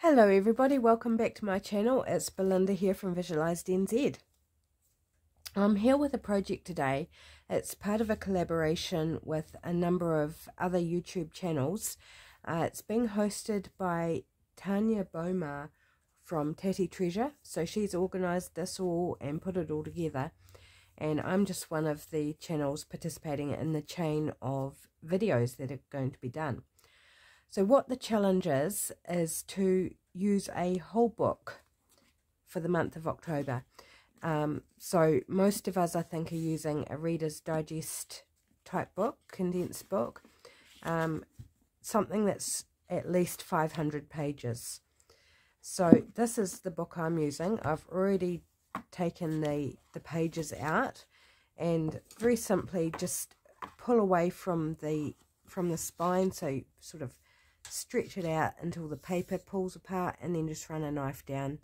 Hello everybody, welcome back to my channel. It's Belinda here from Visualized NZ. I'm here with a project today. It's part of a collaboration with a number of other YouTube channels. It's being hosted by Tania from Tatty Treasure. So she's organised this all and put it all together. And I'm just one of the channels participating in the chain of videos that are going to be done. So what the challenge is to use a whole book for the month of October. So most of us, I think, are using a Reader's Digest type book, condensed book, something that's at least 500 pages. So this is the book I'm using. I've already taken the pages out and very simply just pull away from the spine, so you sort of stretch it out until the paper pulls apart, and then just run a knife down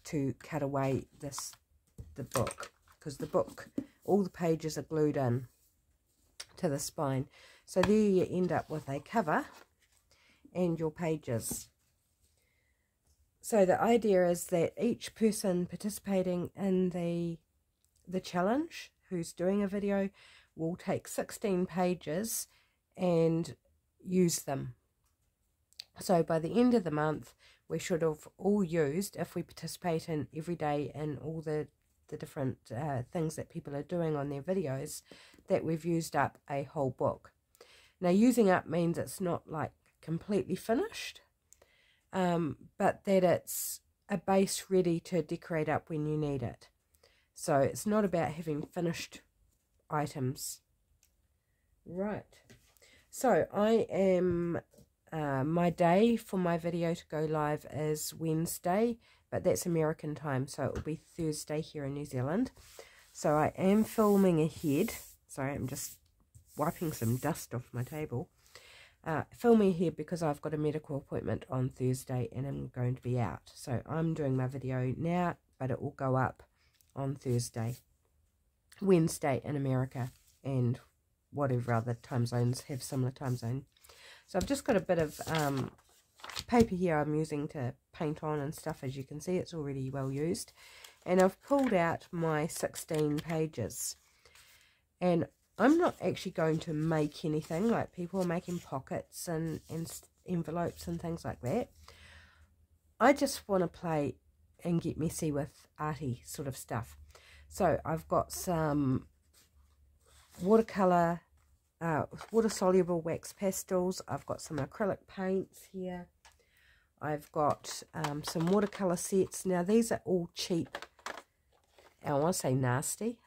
to cut away the book, because the book, all the pages are glued in to the spine. So there you end up with a cover and your pages. So the idea is that each person participating in the challenge who's doing a video will take 16 pages and use them. So by the end of the month, we should have all used, if we participate in every day in all the different things that people are doing on their videos, that we've used up a whole book. Now, using up means it's not like completely finished, but that it's a base ready to decorate up when you need it. So it's not about having finished items. Right. So I am... my day for my video to go live is Wednesday, but that's American time, so it will be Thursday here in New Zealand. So I am filming ahead. Sorry, I'm just wiping some dust off my table. Filming ahead because I've got a medical appointment on Thursday and I'm going to be out. So I'm doing my video now, but it will go up on Wednesday in America, and whatever other time zones have similar time zone. So I've just got a bit of paper here I'm using to paint on and stuff. As you can see, it's already well used. And I've pulled out my 16 pages. And I'm not actually going to make anything, like people are making pockets and envelopes and things like that. I just want to play and get messy with arty sort of stuff. So I've got some watercolour, water-soluble wax pastels. I've got some acrylic paints here. I've got some watercolour sets. Now, these are all cheap. I want to say nasty.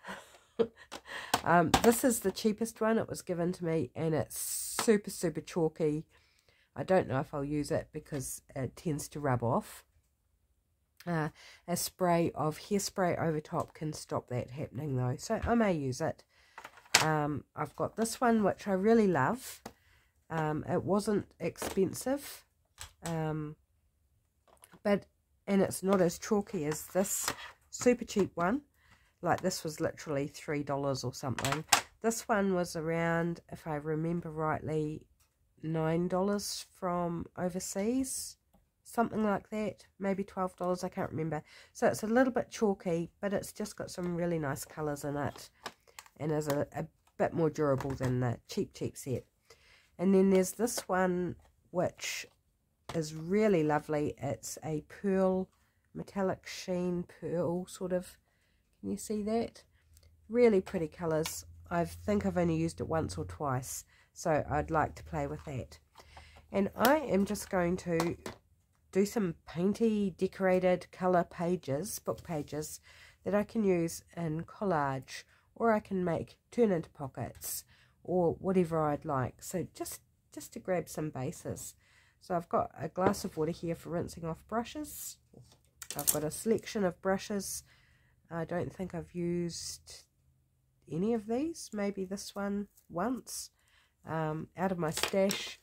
This is the cheapest one. It was given to me, and it's super, super chalky. I don't know if I'll use it because it tends to rub off. A spray of hairspray over top can stop that happening, though. So I may use it. I've got this one, which I really love. It wasn't expensive, and it's not as chalky as this super cheap one. Like, this was literally $3 or something. This one was around, if I remember rightly, $9 from overseas, something like that, maybe $12, I can't remember. So it's a little bit chalky, but it's just got some really nice colours in it, and is a bit more durable than the cheap set. And then there's this one, which is really lovely. It's a pearl, metallic sheen pearl sort of. Can you see that? Really pretty colours. I think I've only used it once or twice, so I'd like to play with that. And I am just going to do some painty decorated colour pages, book pages, that I can use in collage, or I can turn into pockets, or whatever I'd like. So just to grab some bases. So I've got a glass of water here for rinsing off brushes. I've got a selection of brushes. I don't think I've used any of these. Maybe this one once, out of my stash.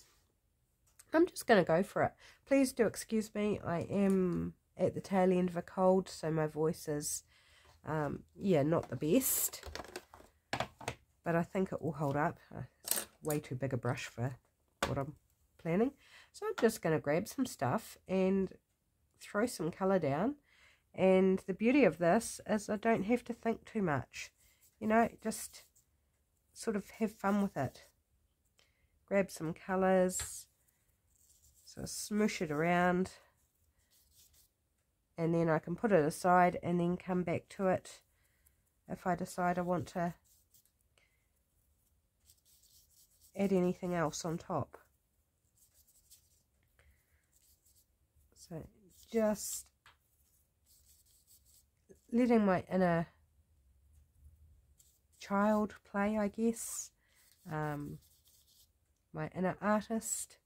I'm just going to go for it. Please do excuse me. I am at the tail end of a cold, so my voice is yeah, not the best, but I think it will hold up. It's way too big a brush for what I'm planning. So I'm just going to grab some stuff and throw some colour down. And the beauty of this is I don't have to think too much. You know, just sort of have fun with it. Grab some colours, so smoosh it around, and then I can put it aside and then come back to it if I decide I want to add anything else on top. So just letting my inner child play, I guess, my inner artist.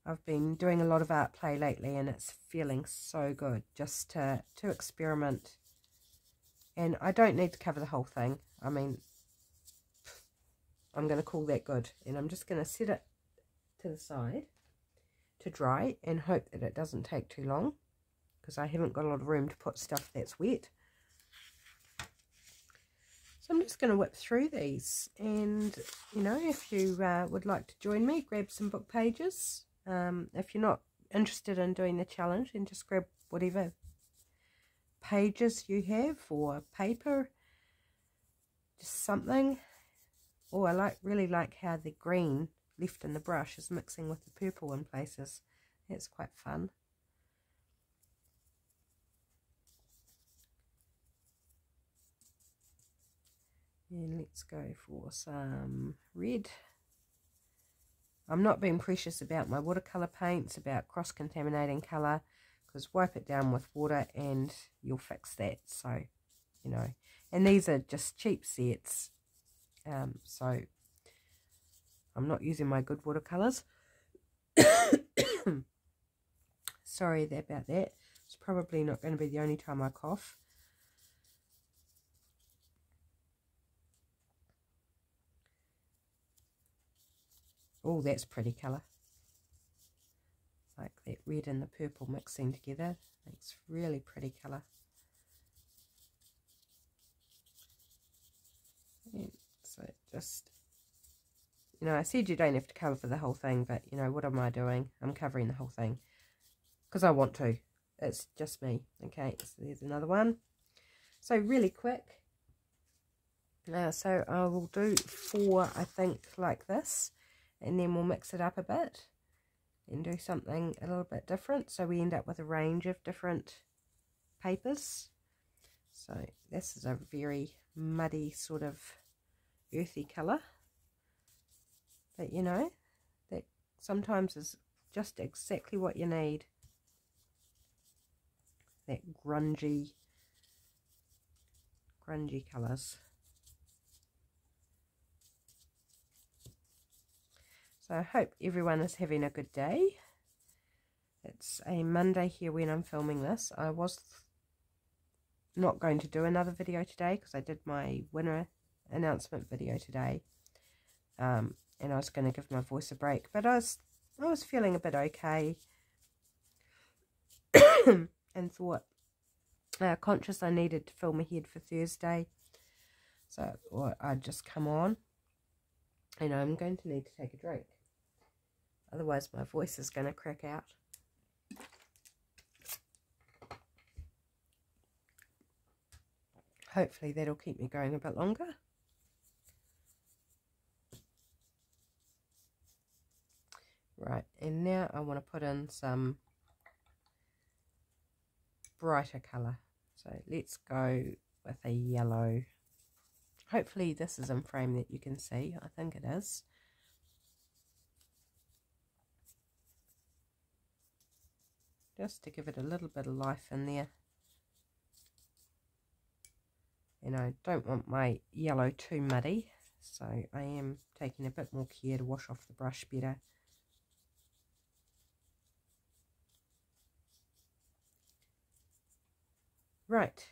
I've been doing a lot of art play lately and it's feeling so good just to experiment. And I don't need to cover the whole thing. I mean, I'm going to call that good. And I'm just going to set it to the side to dry and hope that it doesn't take too long, because I haven't got a lot of room to put stuff that's wet. So I'm just going to whip through these, and you know, if you would like to join me, grab some book pages. If you're not interested in doing the challenge, then just grab whatever pages you have, or paper, just something. Oh, I really like how the green left in the brush is mixing with the purple in places. That's quite fun. And let's go for some red. I'm not being precious about my watercolour paints, about cross-contaminating colour, because wipe it down with water and you'll fix that. So, you know, and these are just cheap sets. So I'm not using my good watercolours. Sorry about that. It's probably not going to be the only time I cough. Oh, that's pretty colour. Like that red and the purple mixing together. Makes really pretty colour. And so just, you know, I said you don't have to cover for the whole thing, but you know, what am I doing? I'm covering the whole thing because I want to. It's just me. Okay, so there's another one. So really quick. So I will do 4, I think, like this, and then we'll mix it up a bit and do something a little bit different, so we end up with a range of different papers. So this is a very muddy sort of earthy colour, but you know, that sometimes is just exactly what you need. That grungy colours. So I hope everyone is having a good day. It's a Monday here when I'm filming this. I was not going to do another video today because I did my winner announcement video today, and I was going to give my voice a break, but I was feeling a bit okay and thought, conscious I needed to film ahead for Thursday, so I'd just come on, and I'm going to need to take a drink, otherwise my voice is going to crack out. Hopefully that'll keep me going a bit longer. Right, and now I want to put in some brighter colour. So let's go with a yellow. Hopefully this is in frame that you can see. I think it is. Just to give it a little bit of life in there. And I don't want my yellow too muddy, so I am taking a bit more care to wash off the brush better. Right,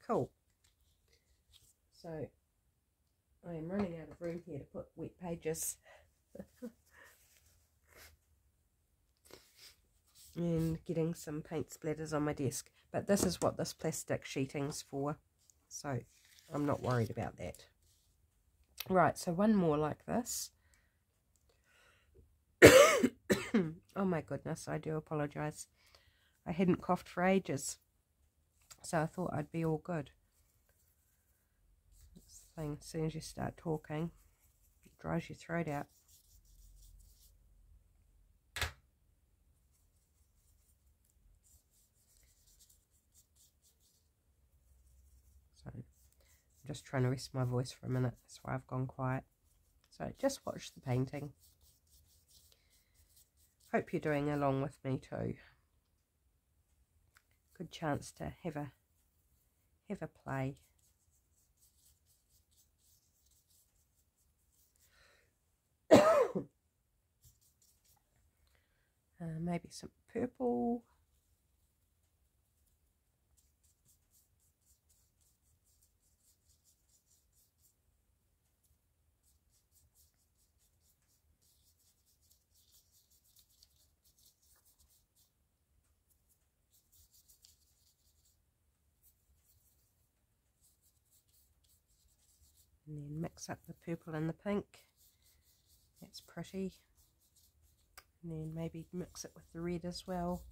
cool. So I am running out of room here to put wet pages. And getting some paint splatters on my desk. But this is what this plastic sheeting's for, so I'm not worried about that. Right, so one more like this. Oh my goodness, I do apologise. I hadn't coughed for ages, so I thought I'd be all good. This thing, as soon as you start talking, it dries your throat out. So I'm just trying to rest my voice for a minute. That's why I've gone quiet. So just watch the painting. Hope you're doing along with me too. Good chance to have a play. Maybe some purple. And then mix up the purple and the pink. That's pretty. And then maybe mix it with the red as well.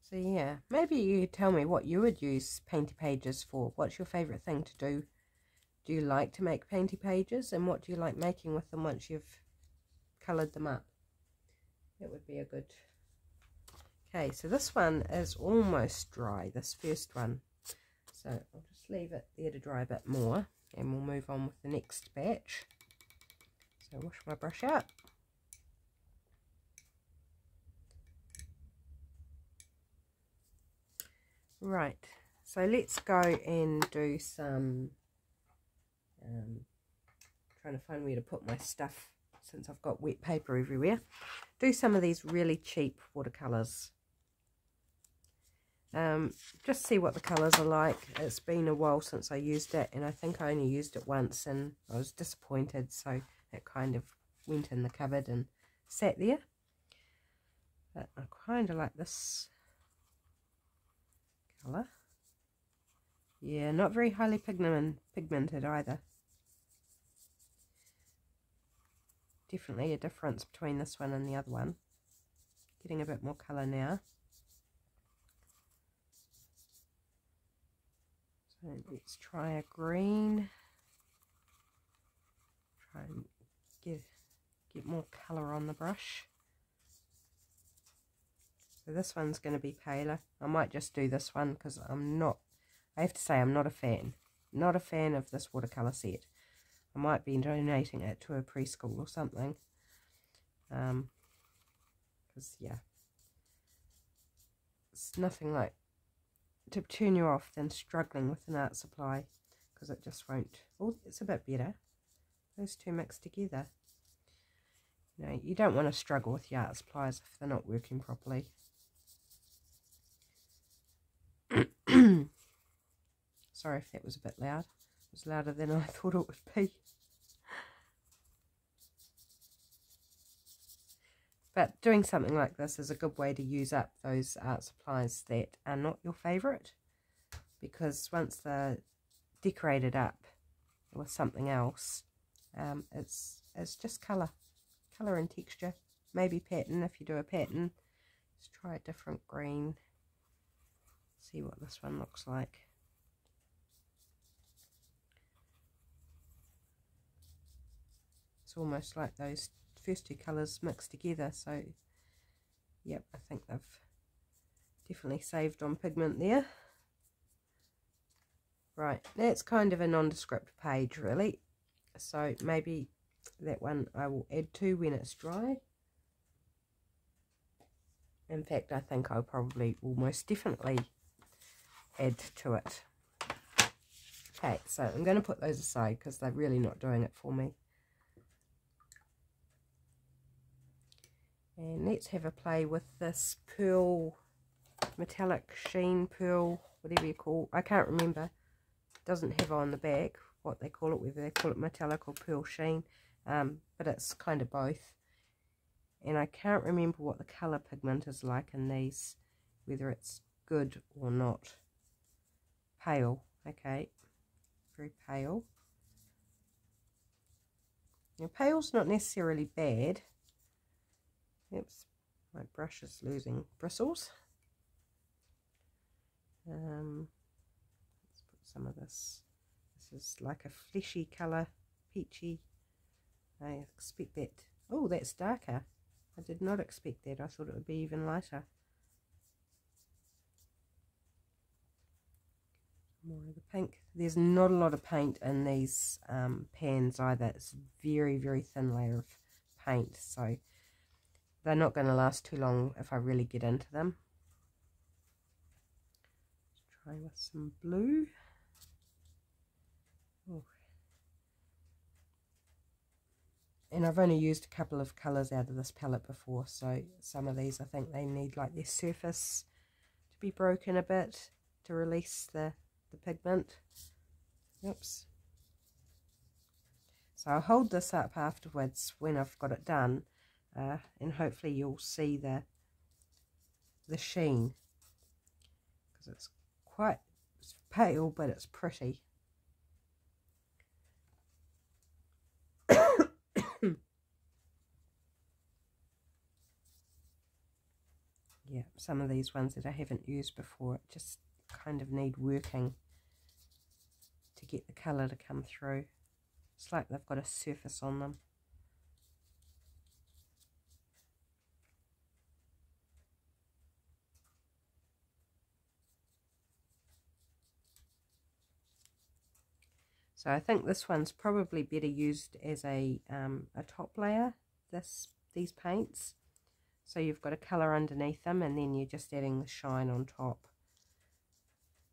So yeah, maybe you tell me what you would use painty pages for. What's your favourite thing to do? Do you like to make painty pages, and what do you like making with them once you've coloured them up? That would be a good... Okay, so this one is almost dry, this first one. So I'll just leave it there to dry a bit more, and we'll move on with the next batch. So wash my brush out. Right, so let's go and do some... trying to find where to put my stuff since I've got wet paper everywhere. Do some of these really cheap watercolours. Just see what the colours are like. It's been a while since I used it, and I think I only used it once and I was disappointed, so it kind of went in the cupboard and sat there. But I kind of like this colour. Yeah, not very highly pigmented either. Definitely a difference between this one and the other one. Getting a bit more colour now. So let's try a green. Try and get more colour on the brush. So this one's going to be paler. I might just do this one because I have to say I'm not a fan. Not a fan of this watercolour set. I might be donating it to a preschool or something. Because, yeah. It's nothing like to turn you off than struggling with an art supply. Because it just won't. Oh, it's a bit better. Those two mixed together. You know, you don't want to struggle with your art supplies if they're not working properly. Sorry if that was a bit loud. It was louder than I thought it would be. But doing something like this is a good way to use up those art supplies that are not your favourite. Because once they're decorated up with something else, it's just colour. Colour and texture. Maybe pattern if you do a pattern. Let's try a different green. See what this one looks like. It's almost like those first two colours mixed together, so yep, I think they've definitely saved on pigment there. Right, that's kind of a nondescript page really, so maybe that one I will add to when it's dry. In fact, I think I'll probably almost definitely add to it. Okay, so I'm going to put those aside because they're really not doing it for me. And let's have a play with this pearl, metallic sheen pearl, whatever you call it. I can't remember. It doesn't have on the back what they call it, whether they call it metallic or pearl sheen. But it's kind of both. And I can't remember what the colour pigment is like in these. whether it's good or not. Pale, okay, very pale. Now pale's not necessarily bad. Oops, my brush is losing bristles. Let's put some of this. This is like a fleshy colour, peachy. I expect that. Oh, that's darker. I did not expect that. I thought it would be even lighter. More of the pink. There's not a lot of paint in these pans either. It's very, very thin layer of paint, so they're not going to last too long if I really get into them. Let's try with some blue. Oh. And I've only used a couple of colours out of this palette before, so some of these I think they need like their surface to be broken a bit to release the pigment. Oops. So I'll hold this up afterwards when I've got it done, and hopefully you'll see the sheen, because it's pale but it's pretty. Yeah, some of these ones that I haven't used before just kind of need working to get the colour to come through. It's like they've got a surface on them. So I think this one's probably better used as a top layer, these paints. So you've got a colour underneath them and then you're just adding the shine on top.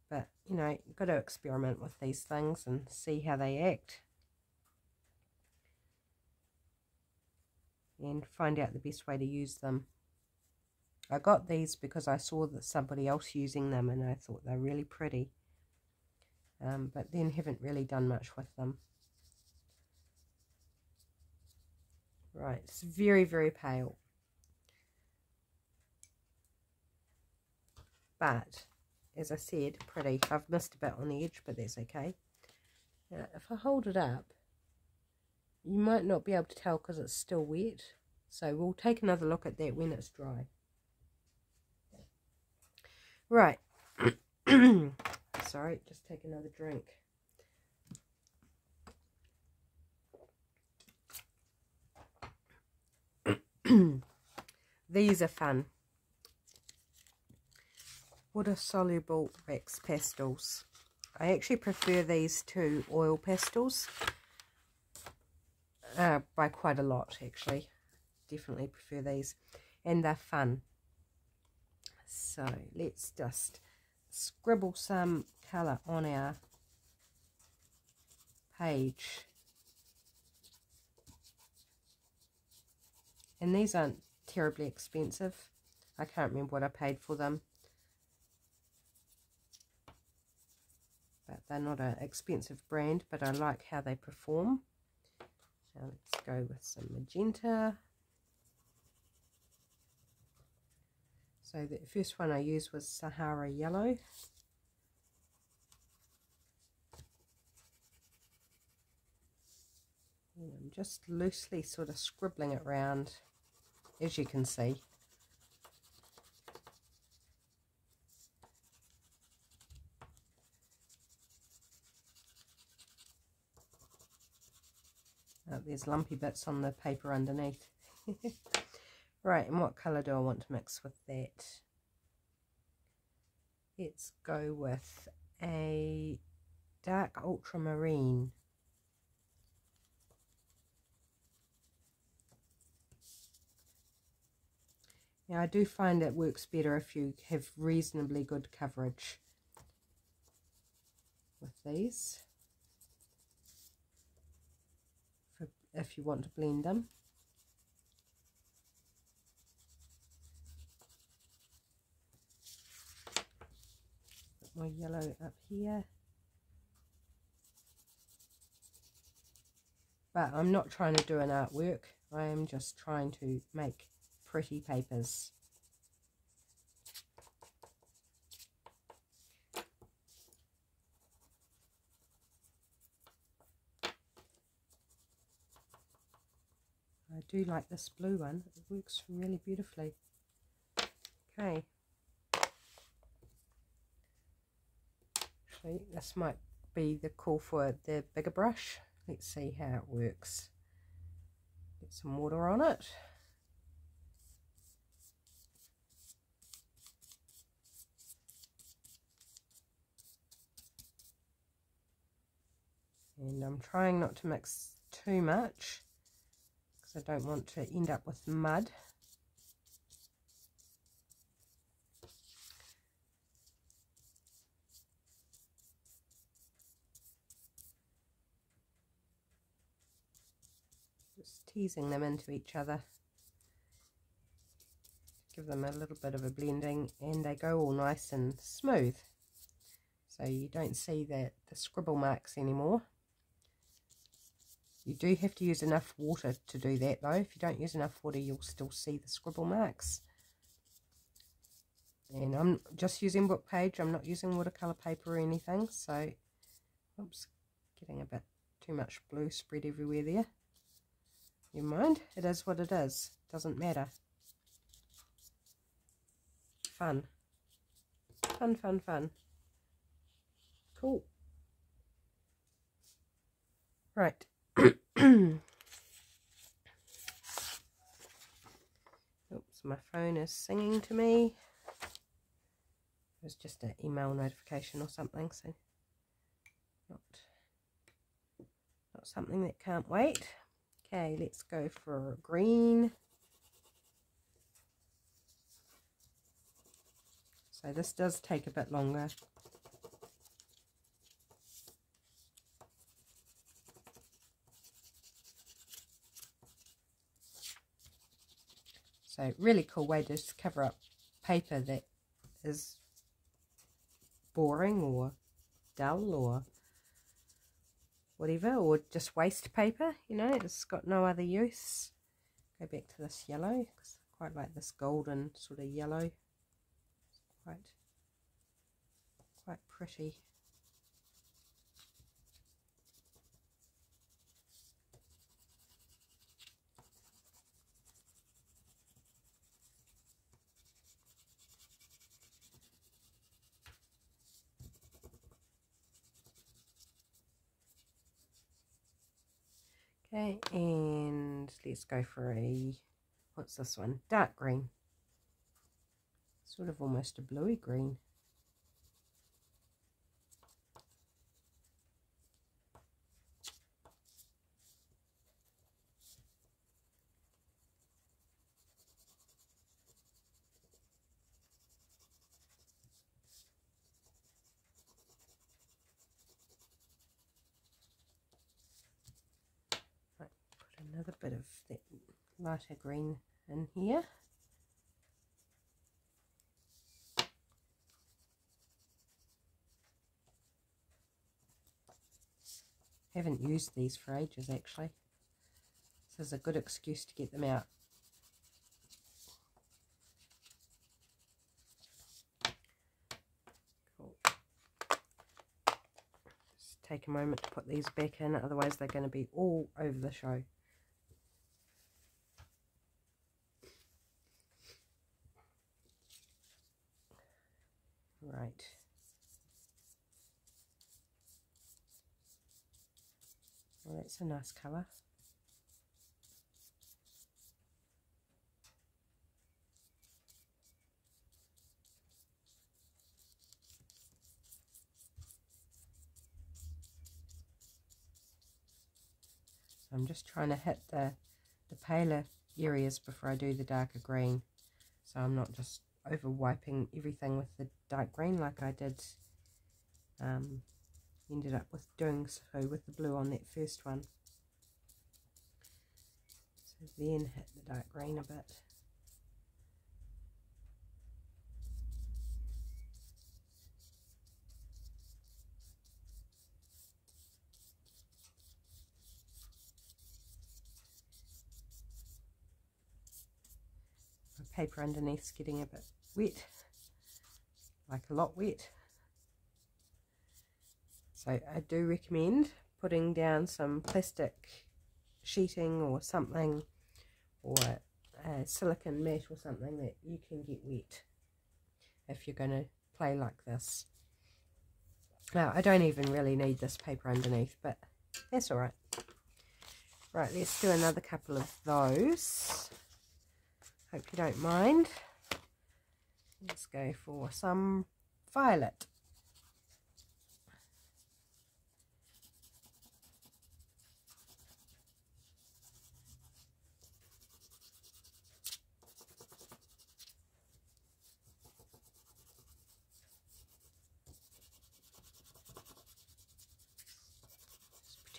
But, you know, you've got to experiment with these things and see how they act. And find out the best way to use them. I got these because I saw that somebody else using them and I thought they're really pretty. But then haven't really done much with them. Right, it's very, very pale. But, as I said, pretty. I've missed a bit on the edge, but that's okay. Now, if I hold it up, you might not be able to tell because it's still wet. So we'll take another look at that when it's dry. Right. Sorry, just take another drink. These are fun. Water-soluble wax pastels. I actually prefer these to oil pastels by quite a lot, actually. Definitely prefer these. And they're fun. So let's just scribble some colour on our page. And these aren't terribly expensive. I can't remember what I paid for them. But they're not an expensive brand, but I like how they perform. Now let's go with some magenta. So the first one I used was Sahara Yellow. And I'm just loosely sort of scribbling it around, as you can see. There's lumpy bits on the paper underneath. Right, and what colour do I want to mix with that? Let's go with a dark ultramarine. Now I do find it works better if you have reasonably good coverage with these, if you want to blend them. Put my yellow up here. But I'm not trying to do an artwork, I am just trying to make pretty papers. do like this blue one. It works really beautifully. Okay. Actually, this might be the call for the bigger brush. Let's see how it works. Get some water on it. And I'm trying not to mix too much because I don't want to end up with mud. Just teasing them into each other. Give them a little bit of a blending and they go all nice and smooth. So you don't see the scribble marks anymore. You do have to use enough water to do that though. If you don't use enough water, you'll still see the scribble marks. And I'm just using book page. I'm not using watercolor paper or anything. So, oops, getting a bit too much blue spread everywhere there. Never mind. It is what it is. Doesn't matter. Fun. Fun, fun, fun. Cool. Right. Oops, my phone is singing to me. It was just an email notification or something, so not something that can't wait. Okay, let's go for green. So this does take a bit longer. So really cool way to just cover up paper that is boring or dull or whatever, or just waste paper, you know, it's got no other use. Go back to this yellow, because I quite like this golden sort of yellow. It's quite pretty. Okay, and let's go for a, what's this one? Dark green. Sort of almost a bluey green. Another bit of that lighter green in here. Haven't used these for ages actually. This is a good excuse to get them out. Cool. Just take a moment to put these back in, otherwise they're going to be all over the show. Right. Well, that's a nice colour. I'm just trying to hit the paler areas before I do the darker green, so I'm not just over wiping everything with the dark green like I did ended up with doing so with the blue on that first one. So then hit the dark green a bit. My paper underneath's getting a bit wet, like a lot wet. So I do recommend putting down some plastic sheeting or something or a silicone mat or something that you can get wet if you're going to play like this. Now, I don't even really need this paper underneath, but that's alright. Right, let's do another couple of those. Hope you don't mind. Let's go for some violet.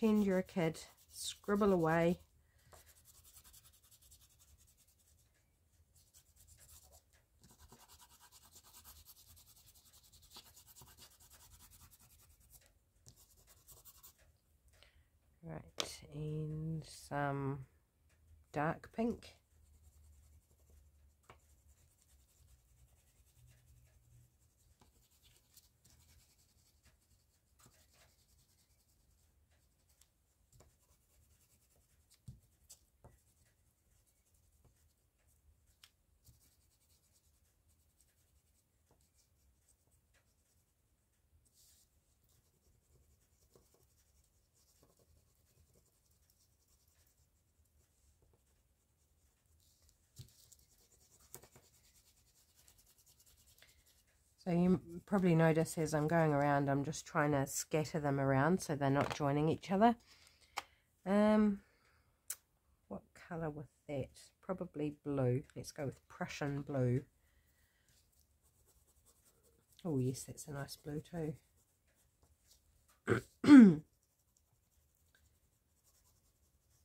Pretend you're a kid, scribble away. Right, and some dark pink. So you probably notice as I'm going around, I'm just trying to scatter them around so they're not joining each other. What colour with that? Probably blue. Let's go with Prussian blue. Oh yes, that's a nice blue too.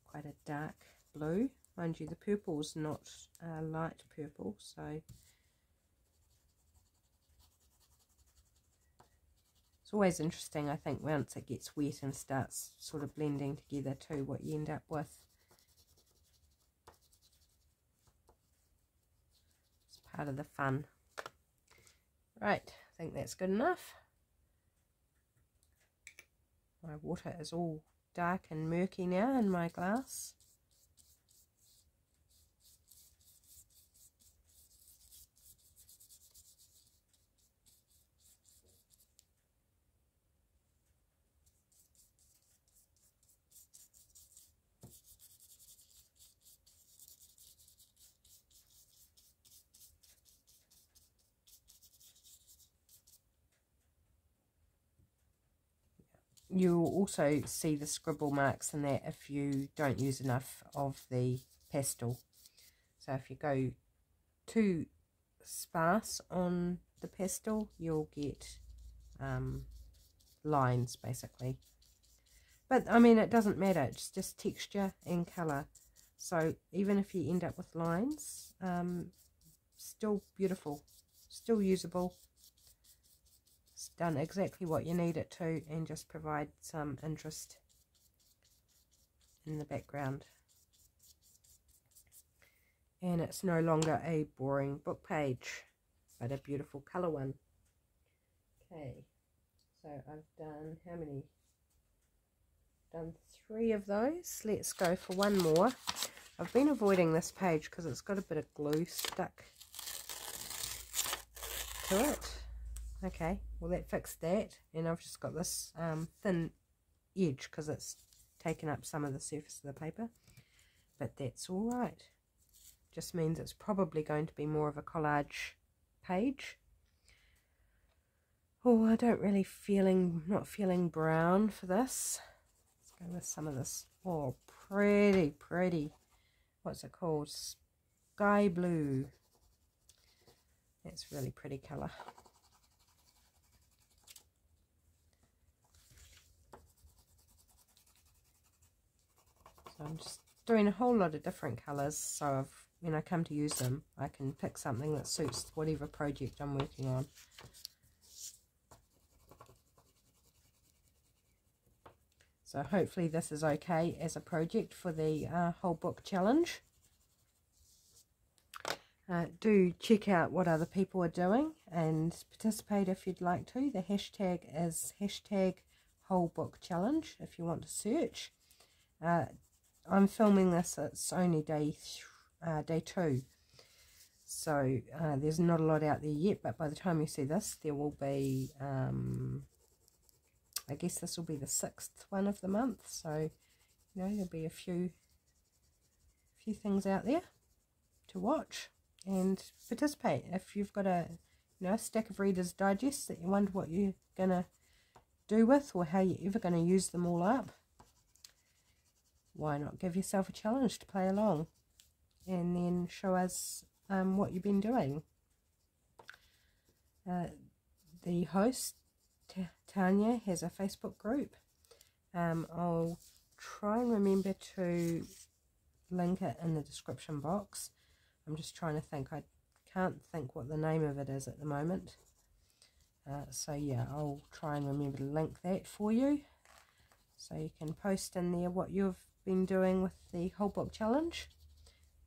Quite a dark blue. Mind you, the purple's not light purple, so it's always interesting, I think, once it gets wet and starts sort of blending together too, what you end up with. It's part of the fun. Right, I think that's good enough. My water is all dark and murky now in my glass. You'll also see the scribble marks in that if you don't use enough of the pastel. So if you go too sparse on the pastel, you'll get lines basically. But I mean, it doesn't matter, it's just texture and colour. So even if you end up with lines, still beautiful, still usable. It's done exactly what you need it to, and just provide some interest in the background. And it's no longer a boring book page, but a beautiful colour one. Okay, so I've done how many? Done 3 of those. Let's go for one more. I've been avoiding this page because it's got a bit of glue stuck to it. Okay, well that fixed that, and I've just got this thin edge because it's taken up some of the surface of the paper, but that's all right. Just means it's probably going to be more of a collage page. Oh, I don't really not feeling brown for this. Let's go with some of this. Oh, pretty, what's it called? Sky blue. That's really pretty colour. So I'm just doing a whole lot of different colours, so when I come to use them, I can pick something that suits whatever project I'm working on. So hopefully this is okay as a project for the whole book challenge. Do check out what other people are doing and participate if you'd like to. The hashtag is #wholebookchallenge if you want to search. I'm filming this, it's only day day 2. So there's not a lot out there yet, but by the time you see this, there will be, I guess this will be the 6th one of the month. So, you know, there'll be a few things out there to watch and participate. If you've got a, you know, stack of Reader's Digest that you wonder what you're going to do with or how you're ever going to use them all up, why not give yourself a challenge to play along and then show us what you've been doing. The host, Tania, has a Facebook group. I'll try and remember to link it in the description box. I'm just trying to think. I can't think what the name of it is at the moment. So yeah, I'll try and remember to link that for you, so you can post in there what you've been doing with the whole book challenge.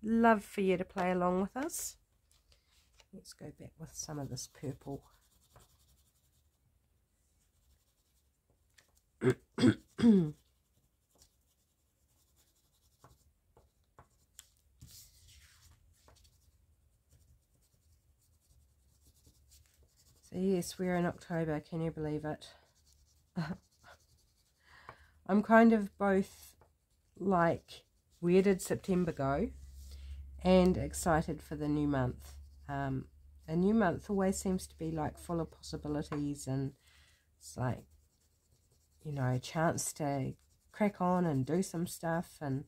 Love for you to play along with us. Let's go back with some of this purple. So yes, we're in October, can you believe it? I'm kind of both like, where did September go? And excited for the new month. A new month always seems to be like full of possibilities, and it's like, you know, a chance to crack on and do some stuff and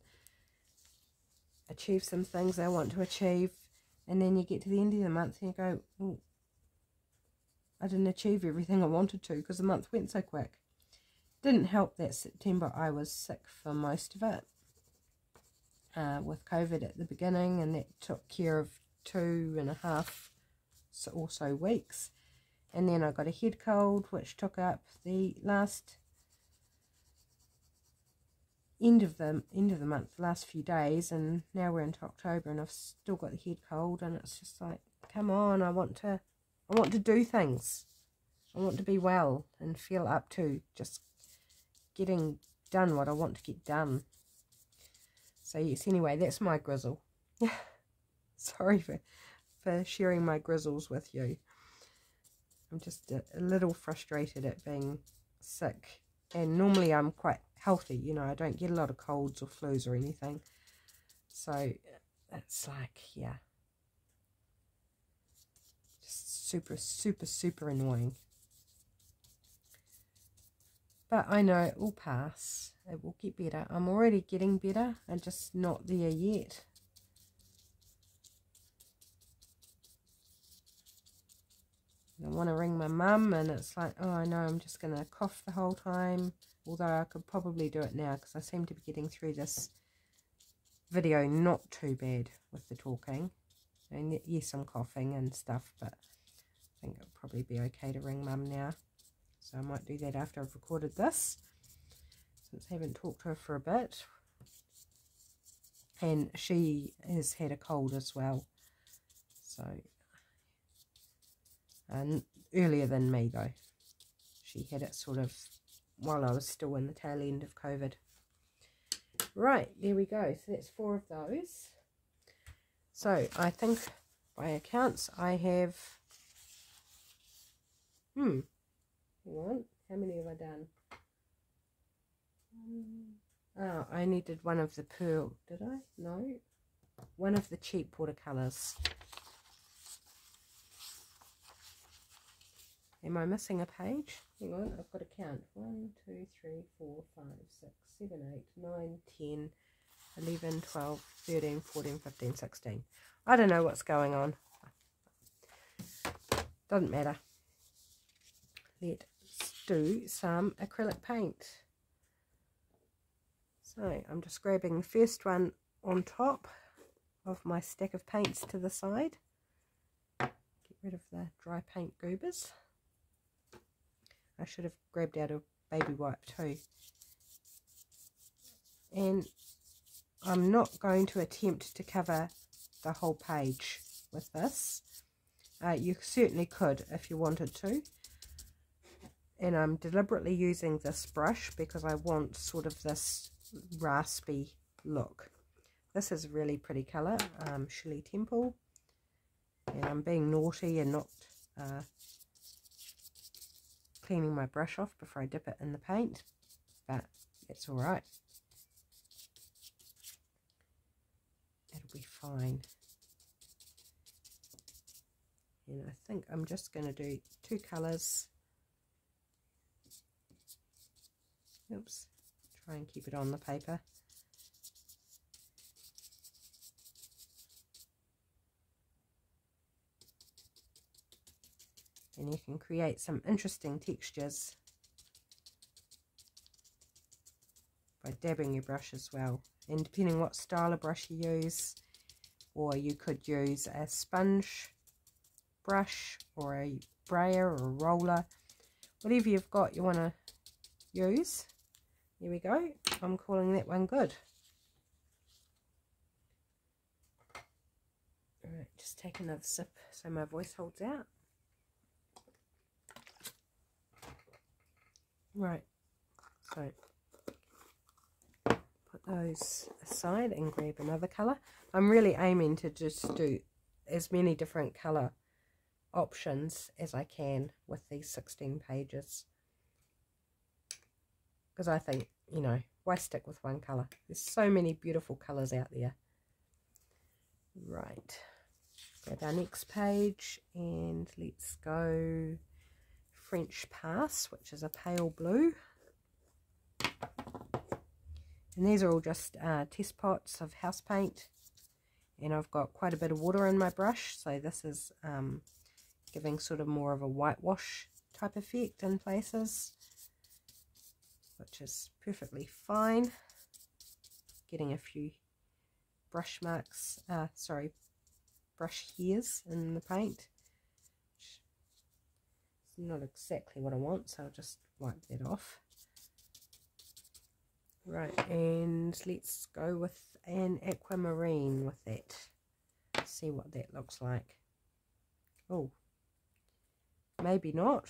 achieve some things I want to achieve. And then you get to the end of the month and you go, oh, I didn't achieve everything I wanted to because the month went so quick. Didn't help that September I was sick for most of it, with COVID at the beginning, and that took care of 2.5 or so weeks. And then I got a head cold, which took up the last end of the month, the last few days, and now we're into October and I've still got the head cold, and it's just like, come on, I want to do things. I want to be well and feel up to just getting done what I want to get done. So yes, anyway, that's my grizzle. Sorry for sharing my grizzles with you. I'm just a little frustrated at being sick. And normally I'm quite healthy, you know, I don't get a lot of colds or flus or anything. So it's like, yeah, just super annoying. But I know it will pass. It will get better. I'm already getting better. I'm just not there yet. I want to ring my mum, and it's like, oh, I know I'm just going to cough the whole time. Although I could probably do it now because I seem to be getting through this video not too bad with the talking. And yes, I'm coughing and stuff, but I think it'll probably be okay to ring mum now. So I might do that after I've recorded this, since I haven't talked to her for a bit. And she has had a cold as well. So, earlier than me though. She had it sort of while I was still in the tail end of COVID. Right, there we go. So that's 4 of those. So I think by accounts I have, hang on, how many have I done? Oh, I only did one of the pearl, did I? No, one of the cheap watercolours. Am I missing a page? Hang on, I've got to count. 1, 2, 3, 4, 5, 6, 7, 8, 9, 10, 11, 12, 13, 14, 15, 16. I don't know what's going on. Doesn't matter. Let's do some acrylic paint. So I'm just grabbing the first one on top of my stack of paints to the side. Get rid of the dry paint goobers. I should have grabbed out a baby wipe too. And I'm not going to attempt to cover the whole page with this. You certainly could if you wanted to. And I'm deliberately using this brush because I want sort of this raspy look. This is a really pretty colour, Shirley Temple. And I'm being naughty and not cleaning my brush off before I dip it in the paint, but it's alright. It'll be fine. And I think I'm just going to do 2 colours. Oops, try and keep it on the paper. And you can create some interesting textures by dabbing your brush as well. And depending what style of brush you use, or you could use a sponge brush or a brayer or a roller, whatever you've got you want to use. There we go. I'm calling that one good. Alright, just take another sip so my voice holds out. Right, so put those aside and grab another colour. I'm really aiming to just do as many different colour options as I can with these 16 pages. Because I think, you know, why stick with one colour? There's so many beautiful colours out there. Right, grab our next page and let's go French Pass, which is a pale blue. And these are all just test pots of house paint. And I've got quite a bit of water in my brush, so this is giving sort of more of a whitewash type effect in places, which is perfectly fine. Getting a few brush marks, brush hairs in the paint. It's not exactly what I want, so I'll just wipe that off. Right, and let's go with an aquamarine with that. See what that looks like. Oh, maybe not.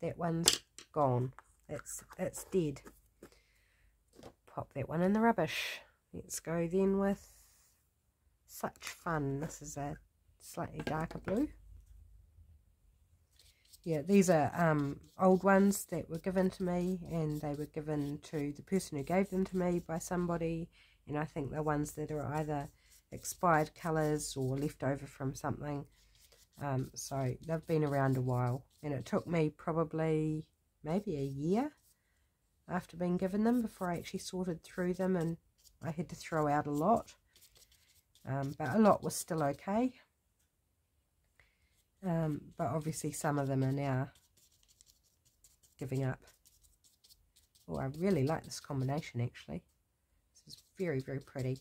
That one's gone. It's dead. Pop that one in the rubbish. Let's go then with Such Fun. This is a slightly darker blue. Yeah, these are old ones that were given to me, and they were given to the person who gave them to me by somebody, and I think they're ones that are either expired colours or left over from something. So they've been around a while, and it took me probably maybe a year after being given them before I actually sorted through them, and I had to throw out a lot, but a lot was still okay. But obviously some of them are now giving up. Oh, I really like this combination actually. This is very, very pretty.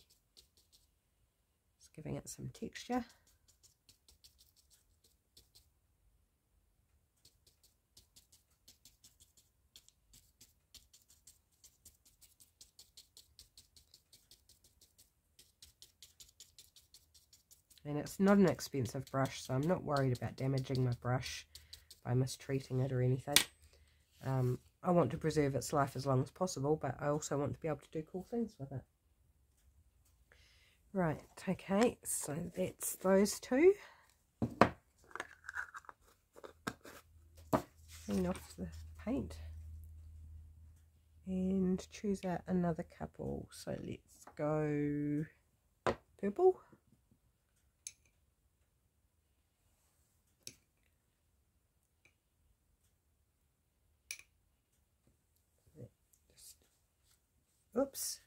Just giving it some texture. And it's not an expensive brush, so I'm not worried about damaging my brush by mistreating it or anything. I want to preserve its life as long as possible, but I also want to be able to do cool things with it. Right, okay, so that's those two. Clean off the paint. And choose out another couple. So let's go purple. Oops,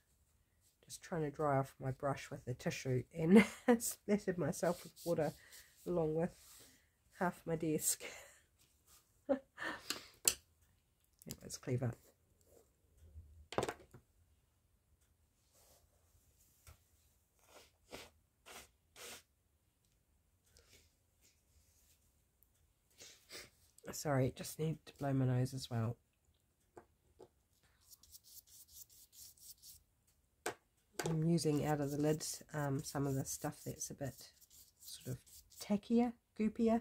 just trying to dry off my brush with the tissue and splattered myself with water along with half my desk. That was clever. Sorry, just need to blow my nose as well. I'm using out of the lids some of the stuff that's a bit sort of tackier, goopier.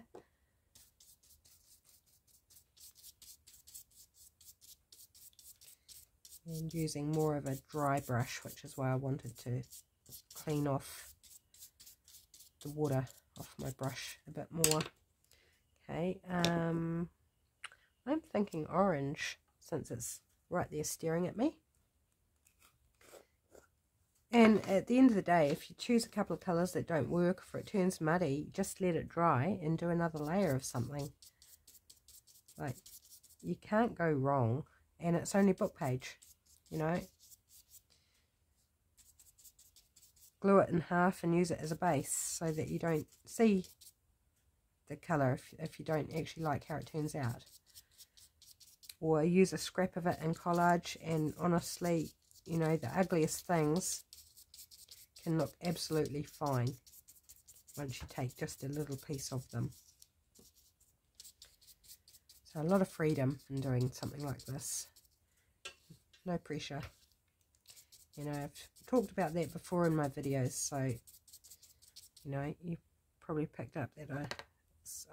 and using more of a dry brush, which is why I wanted to clean off the water off my brush a bit more. Okay, I'm thinking orange, since it's right there staring at me. And at the end of the day, if you choose a couple of colours that don't work, if it turns muddy, just let it dry and do another layer of something. Like, you can't go wrong, and it's only book page, you know. Glue it in half and use it as a base so that you don't see the colour if you don't actually like how it turns out. Or use a scrap of it in collage, and honestly, you know, the ugliest things can look absolutely fine once you take just a little piece of them. So a lot of freedom in doing something like this. No pressure. You know, I've talked about that before in my videos, so, you know, you probably picked up that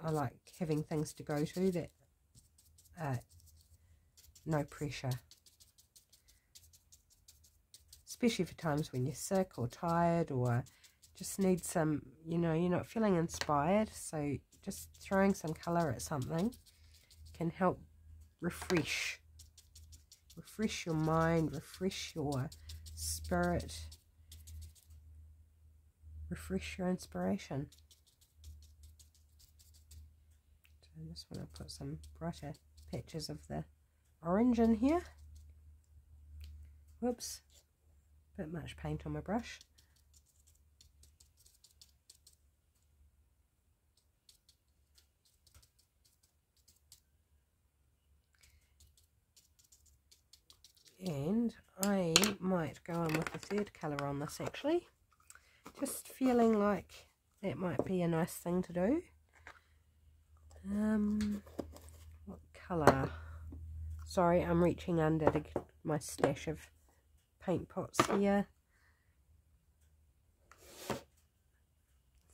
I like having things to go to that no pressure. Especially for times when you're sick or tired or just need some, you know, you're not feeling inspired. So just throwing some colour at something can help refresh your mind, refresh your spirit, refresh your inspiration. So I just want to put some brighter patches of the orange in here. Whoops. Bit much paint on my brush. And I might go on with the third colour on this actually. Just feeling like that might be a nice thing to do. What colour? Sorry, I'm reaching under to get my stash of paint pots here. I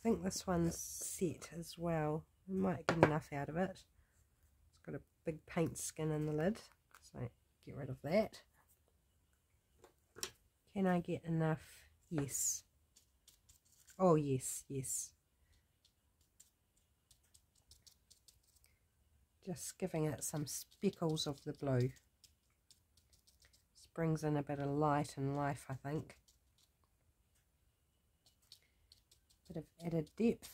think this one's set as well. I might get enough out of it. It's got a big paint skin in the lid, so get rid of that. Can I get enough? Yes. Oh yes, yes. Just giving it some speckles of the blue. This brings in a bit of light and life, I think. Bit of added depth.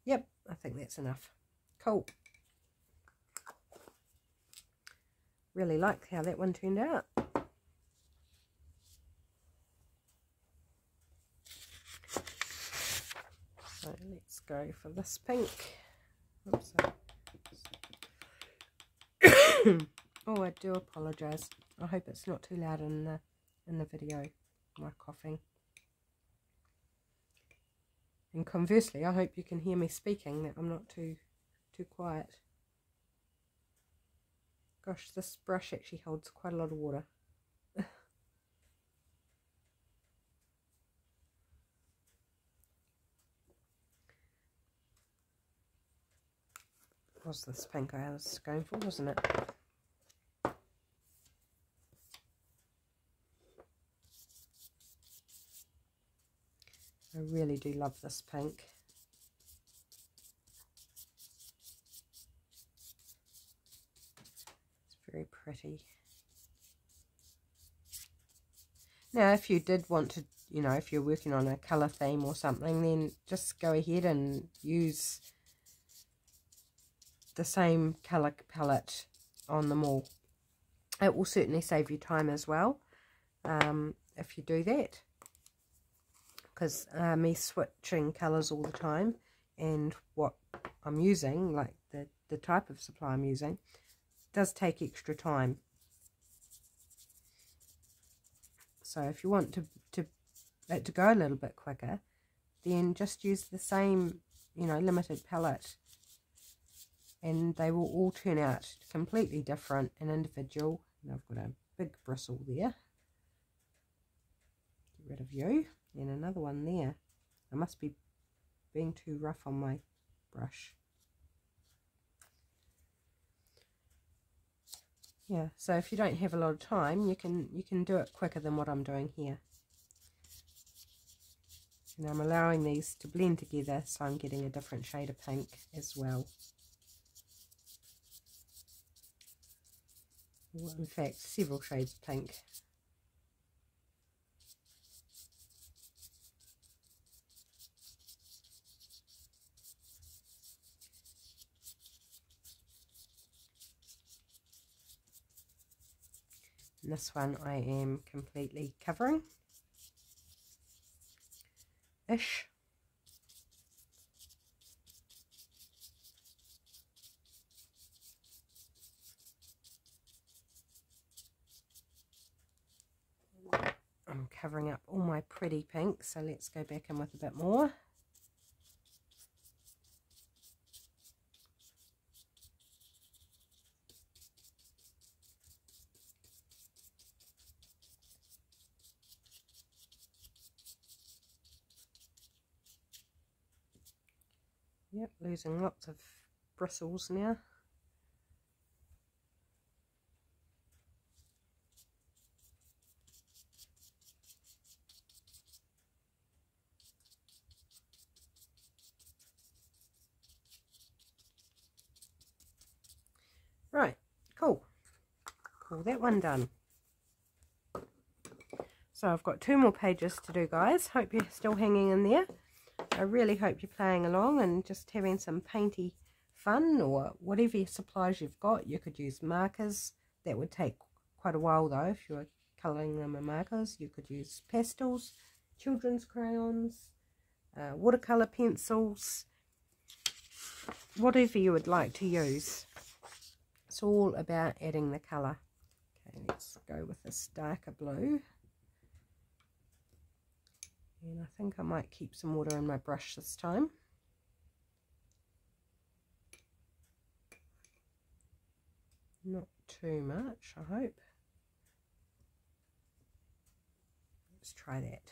Yep, I think that's enough. Cool. Really like how that one turned out. So let's go for this pink. Oops. Oh, I do apologise. I hope it's not too loud in the video, my coughing. And conversely, I hope you can hear me speaking, that I'm not too quiet. Gosh, this brush actually holds quite a lot of water. Was this pink I was going for, wasn't it? I really do love this pink. It's very pretty. Now, if you did want to, you know, if you're working on a colour theme or something, then just go ahead and use the same colour palette on them all. It will certainly save you time as well if you do that, because me switching colours all the time and what I'm using, like the type of supply I'm using, does take extra time. So if you want to go a little bit quicker, then just use the same, you know, limited palette, and they will all turn out completely different and individual. And I've got a big bristle there. Get rid of you. And another one there. I must be being too rough on my brush. Yeah, so if you don't have a lot of time, you can do it quicker than what I'm doing here. And I'm allowing these to blend together, so I'm getting a different shade of pink as well. Well, in fact, several shades of pink. And this one I am completely covering. Ish. I'm covering up all my pretty pinks, so let's go back in with a bit more. Yep, losing lots of bristles now. Right, cool. Call that one done. So I've got 2 more pages to do, guys. Hope you're still hanging in there. I really hope you're playing along and just having some painty fun, or whatever supplies you've got. You could use markers. That would take quite a while though if you were colouring them in markers. You could use pastels, children's crayons, watercolour pencils, whatever you would like to use. It's all about adding the colour. Okay, let's go with this darker blue. And I think I might keep some water in my brush this time. Not too much, I hope. Let's try that.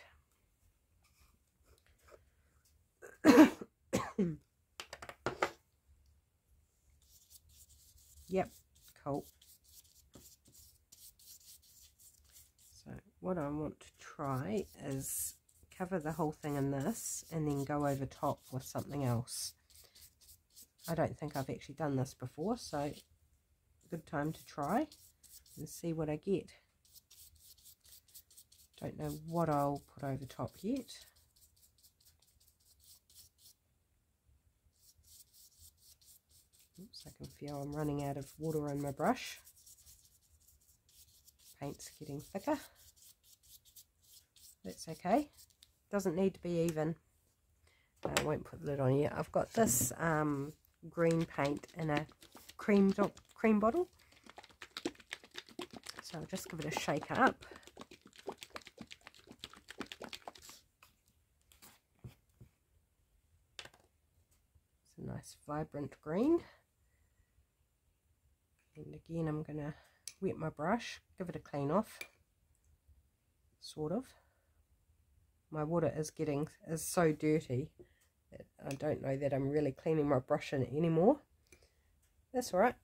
Yep, cool. So what I want to try is cover the whole thing in this and then go over top with something else. I don't think I've actually done this before, so good time to try and see what I get. Don't know what I'll put over top yet. Oops, I can feel I'm running out of water on my brush. Paint's getting thicker. That's okay. Doesn't need to be even. I won't put the lid on yet. I've got this green paint in a cream bottle. So I'll just give it a shake up. It's a nice vibrant green. And again, I'm going to wet my brush, give it a clean off, sort of. My water is so dirty that I don't know that I'm really cleaning my brush in it anymore. That's alright.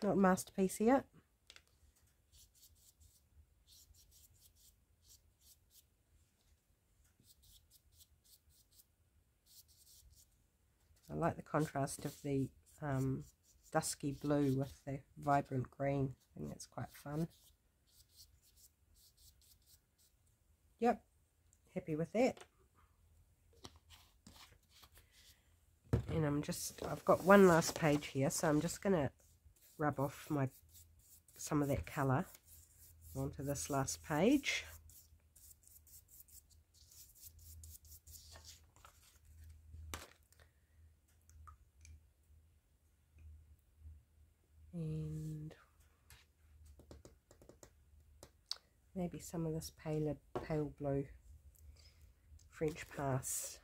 Not a masterpiece yet. I like the contrast of the dusky blue with the vibrant green. I think that's quite fun. Yep, happy with that. And I've got one last page here, so I'm just going to rub off some of that colour onto this last page. And maybe some of this pale blue French pass.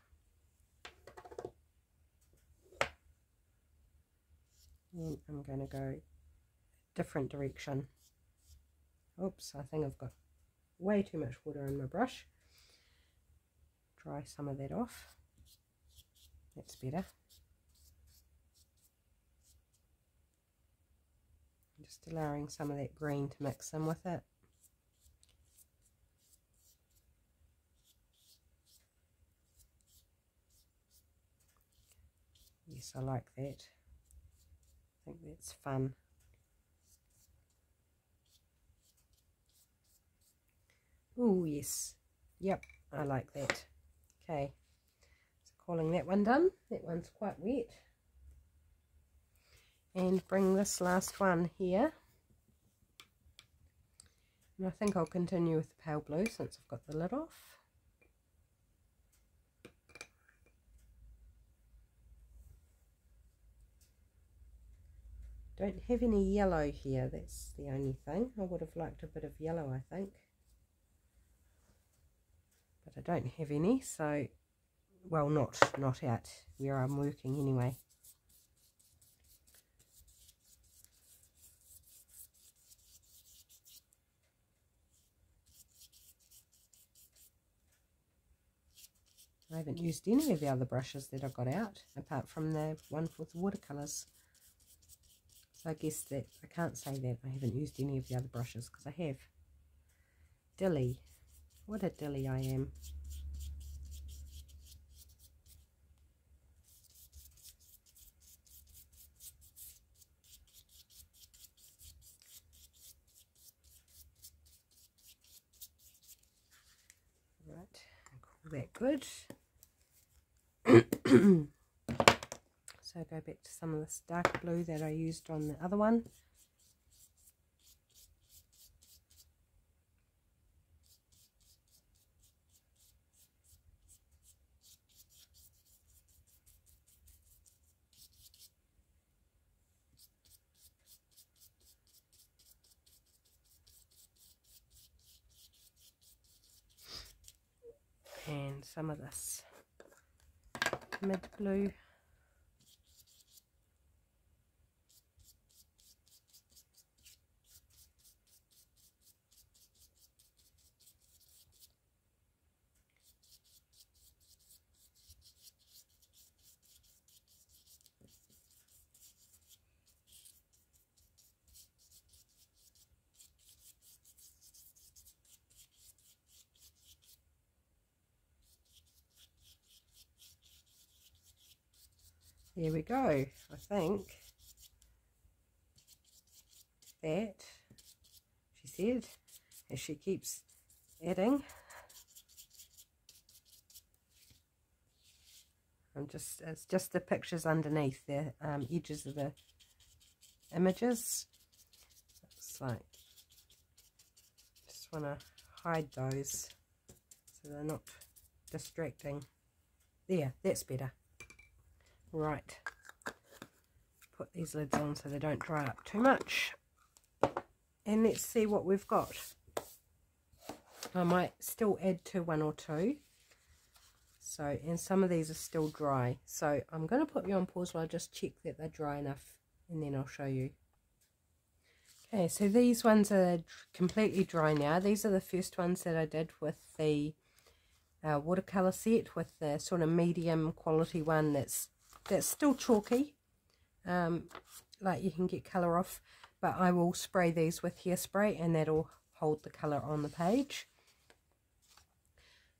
And I'm going to go different direction. Oops, I think I've got way too much water in my brush. Dry some of that off. That's better. just allowing some of that green to mix in with it. Yes, I like that. I think that's fun. Oh yes, yep, I like that. Okay, so calling that one done. That one's quite wet. And bring this last one here. And I think I'll continue with the pale blue since I've got the lid off. Don't have any yellow here, that's the only thing. I would have liked a bit of yellow, I think. But I don't have any, so, well, not out where I'm working anyway. I haven't used any of the other brushes that I got out, apart from the one with the watercolours. So I guess that, I can't say that I haven't used any of the other brushes, because I have. Dilly. What a dilly I am. Right, call that good. So go back to some of this dark blue that I used on the other one. And some of this mid blue. There we go. I think that, she said, as she keeps adding. It's just the pictures underneath the edges of the images. It's like, just want to hide those so they're not distracting. There, that's better. Right, put these lids on so they don't dry up too much, and let's see what we've got. I might still add to one or two, so, and some of these are still dry, so I'm going to put you on pause while I just check that they're dry enough, and then I'll show you. Okay, so these ones are completely dry now. These are the first ones that I did with the watercolour set, with the sort of medium quality one that's still chalky, like you can get colour off, but I will spray these with hairspray and that'll hold the colour on the page.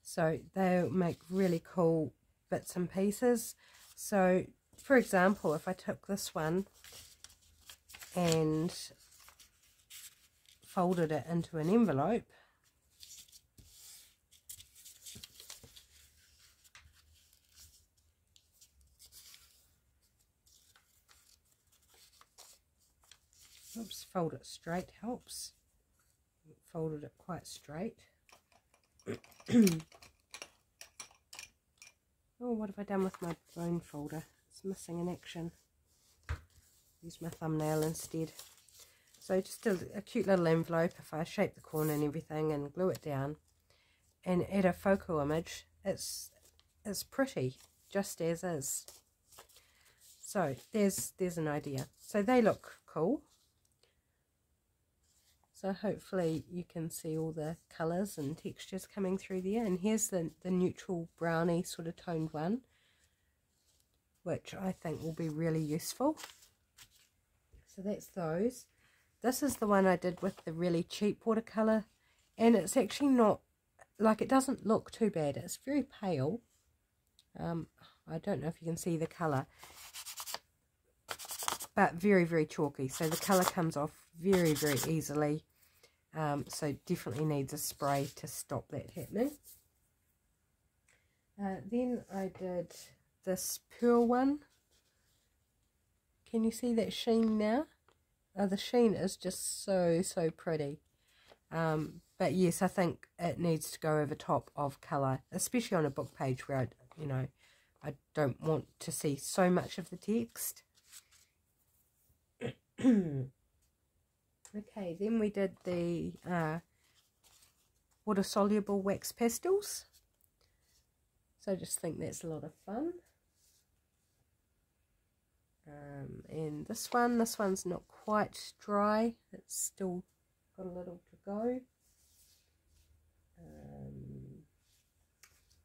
So they'll make really cool bits and pieces. So for example, if I took this one and folded it into an envelope, oops, fold it straight helps. Folded it quite straight. Oh, what have I done with my bone folder? It's missing in action. Use my thumbnail instead. So just a cute little envelope. If I shape the corner and everything and glue it down and add a focal image, it's pretty just as is. So there's an idea. So they look cool. So hopefully you can see all the colours and textures coming through there. And here's the neutral browny sort of toned one, which I think will be really useful. So that's those. This is the one I did with the really cheap watercolour, and it's actually not, like, it doesn't look too bad. It's very pale. I don't know if you can see the colour, but very, very chalky. So the colour comes off very, very easily. So definitely needs a spray to stop that happening. Then I did this pearl one. Can you see that sheen now? The sheen is just so, so pretty. But yes, I think it needs to go over top of colour, especially on a book page where I don't want to see so much of the text. Okay, then we did the water-soluble wax pastels. So I just think that's a lot of fun. And this one's not quite dry. It's still got a little to go.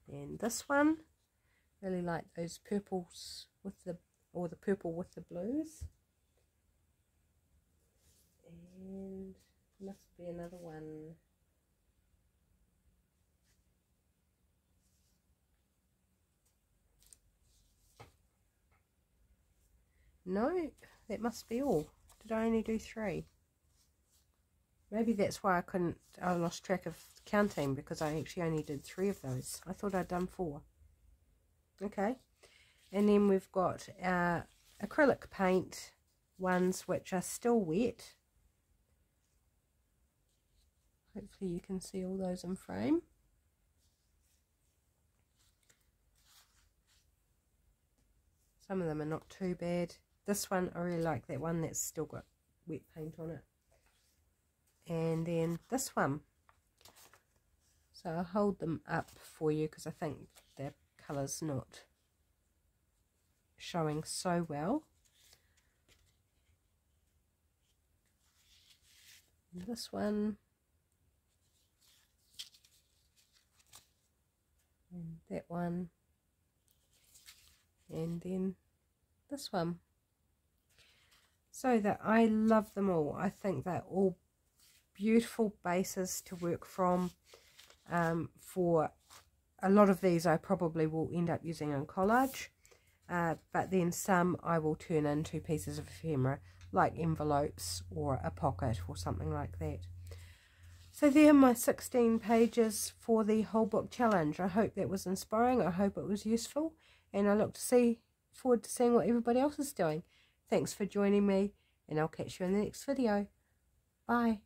And this one, really like those purples with the purple with the blues. And must be another one. No, that must be all. Did I only do 3? Maybe that's why I lost track of counting, because I actually only did 3 of those. I thought I'd done 4. Okay, and then we've got our acrylic paint ones which are still wet. Hopefully you can see all those in frame. Some of them are not too bad. This one, I really like that one that's still got wet paint on it. And then this one. So I'll hold them up for you because I think the colour's not showing so well. And this one. And that one. And then this one. So that I love them all. I think they're all beautiful bases to work from. For a lot of these I probably will end up using in collage, but then some I will turn into pieces of ephemera, like envelopes or a pocket or something like that. So there are my 16 pages for the whole book challenge. I hope that was inspiring. I hope it was useful, and I look forward to seeing what everybody else is doing. Thanks for joining me, and I'll catch you in the next video. Bye.